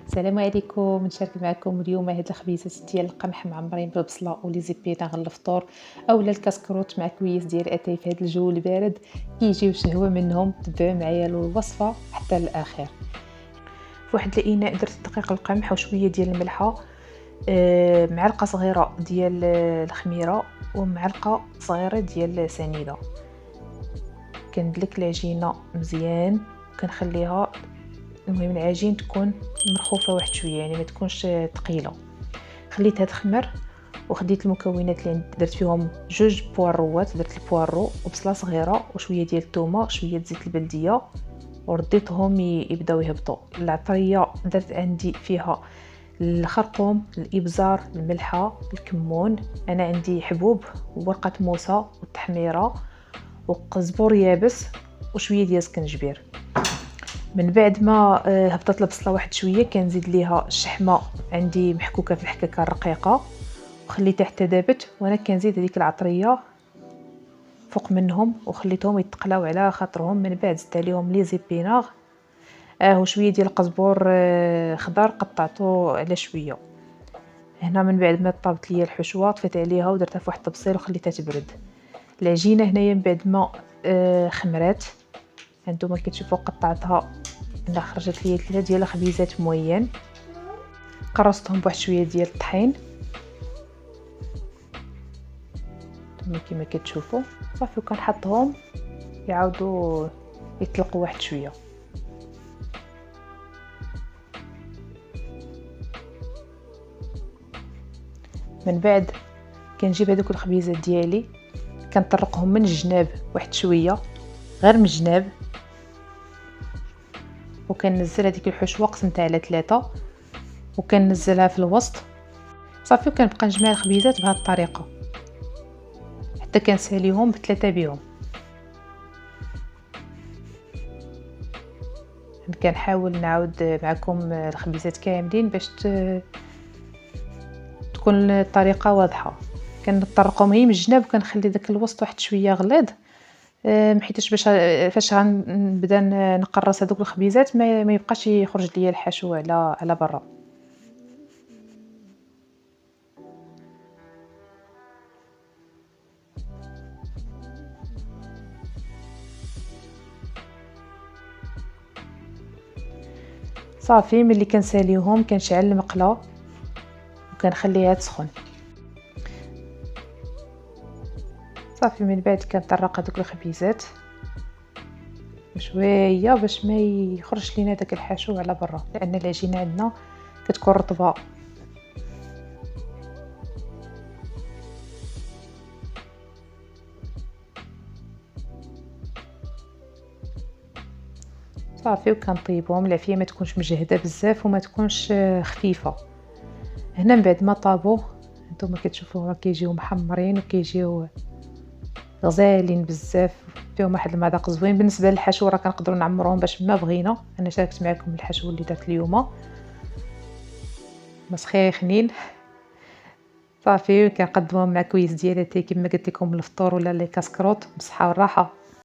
السلام عليكم. نشارك معكم اليوم هاد الخبيزات ديال القمح معمرين بالبصله ولي زيبيناغ للفطور اولا الكاسكروت مع كويس ديال اتاي في هاد الجو البارد كيجيو شهوه منهم. تبعوا معايا الوصفه حتى الاخر. في واحد الاناء درت دقيق القمح وشويه ديال الملحه، معلقه صغيره ديال الخميره ومعلقه صغيره ديال سنيده. كندلك العجينه مزيان وكنخليها، المهم العجين تكون مرخوفه واحد شويه، يعني ما تكونش ثقيله. خليتها تخمر وخديت المكونات اللي درت فيهم جوج بواروات، درت البوارو وبصله صغيره وشويه ديال الثومه وشويه زيت البلديه ورديتهم يبداو يهبطوا. العطريه درت عندي فيها الخرقوم، الابزار، الملحه، الكمون، انا عندي حبوب وورقه موسى والتحميره وقزبور يابس وشويه ديال سكنجبير. من بعد ما هبطت البصله واحد شويه كنزيد ليها الشحمه عندي محكوكه في الحكاكه الرقيقه وخليتها حتى دابت، وانا كنزيد هذيك العطريه فوق منهم وخليتهم يتقلاو على خاطرهم. من بعد زدت عليهم لي زيبيناغ وشويه ديال القزبور خضر قطعته على شويه. هنا من بعد ما طابت ليا الحشوه طفيت عليها ودرتها في واحد الطبسيل وخليتها تبرد. العجينه هنايا من بعد ما خمرات هانتوما كتشوفوا قطعتها، انا خرجت ليا 3 ديال الخبيزات موين، قرصتهم بواحد شويه ديال الطحين كما كتشوفوا صافي، وكنحطهم يعاودوا يطلقوا واحد شويه. من بعد كنجيب هذوك الخبيزات ديالي كنطرقهم من الجناب واحد شويه، غير من الجناب، وكننزل هذيك الحشوه قسمتها على 3 وكننزلها في الوسط صافي، وكنبقى نجمع الخبيزات بهذه الطريقه حتى كنساليهم بثلاثه بهم. كنحاول نعاود معكم الخبيزات كاملين باش تكون الطريقه واضحه. كنطرقهم غير من الجناب وكنخلي داك الوسط واحد شويه غليظ، حيتاش باش فاش غنبدا نقرص هذوك الخبيزات ما يبقاش يخرج ليا الحشو على برا. صافي ملي كنساليهم كنشعل المقله وكنخليها تسخن. صافي من بعد كنطرق هذوك الخبيزات بشويه باش ما يخرج لينا داك الحشو على برا، لان العجينه عندنا كتكون رطبه. صافي وكنطيبهم، العافيه ما تكونش مجهده بزاف وما تكونش خفيفه. هنا من بعد ما طابوا نتوما كتشوفوا راه كيجيو محمرين وكيجيو غزالين بزاف، فيهم واحد المذاق زوين. بالنسبه للحشو راه كنقدروا نعمروهم باش ما بغينا، انا شاركت معكم الحشو اللي درت اليوم مسخيخنين. صافي كنقدموهم مع كويس ديال اتاي كما قلت لكم الفطور ولا لي كاسكروط بصحه والراحه.